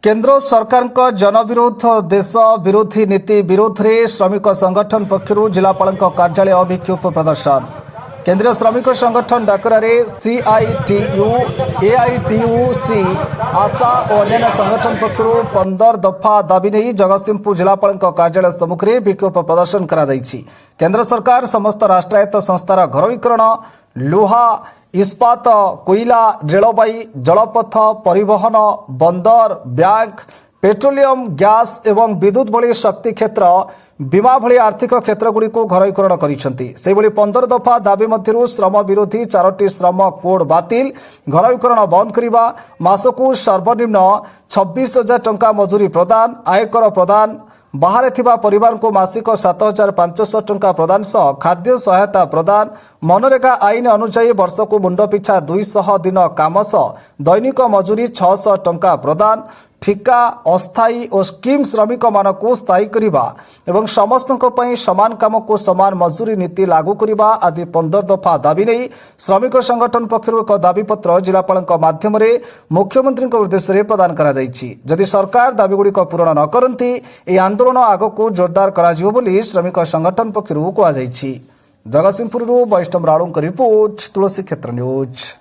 केंद्र सरकार का जनविरोध देश विरोधी नीति विरोध में श्रमिक संगठन पक्षर जिलापाल कार्यालय अभिक्षोभ प्रदर्शन। केंद्रीय श्रमिक संगठन डाकरारे सीआईटीयू एआईटीयूसी आशा और अन्य संगठन पक्षर 15 दफा दाबी नहीं जगतसिंहपुर जिलापाल कार्यालय सम्मुख में विक्षोभ प्रदर्शन करा जायछि। केंद्र सरकार समस्त राष्ट्रायत्त संस्थार घरोईकरण लुहा इस्पात कोईला रेलबाई जलपथ परिवहन बंदर बैंक पेट्रोलियम गैस एवं विद्युत भली शक्ति क्षेत्र बीमा भली आर्थिक क्षेत्रगुड़ी घरोईकरण करिसेंती। 15 दफा दाबी मध्यरु श्रम विरोधी 4टी श्रम कोड बातिल घरोईकरण बंद करिबा मासकु सर्वनिम्न 26,000 टंका मजूरी प्रदान आयकर प्रदान बाहर थिबा परिवार को मासिक 7,500 टंका प्रदान सह खाद्य सहायता प्रदान मनरेगा आईन अनुसार वर्ष को मुंड पिछा 200 दिन काम सह दैनिक मजूरी 600 टंका प्रदान ठिका अस्थायी और स्कीम श्रमिक मानक स्थायी करने एवं समस्त समान काम को समान मजूरी नीति लागू करने आदि 15 दफा दाबी नहीं श्रमिक संगठन पक्षर एक दाबीपत्र जिलापाल माध्यम मुख्यमंत्री उद्देश्य प्रदान करा जायछि। जदि सरकार दाबीगुड़िक पूरण न करती यह आंदोलन आगक जोरदार करा श्रमिक संगठन पक्षर कहुछि। जगतसिंहपुर वैष्णव राणु रिपोर्ट तुलसी क्षेत्र न्यूज।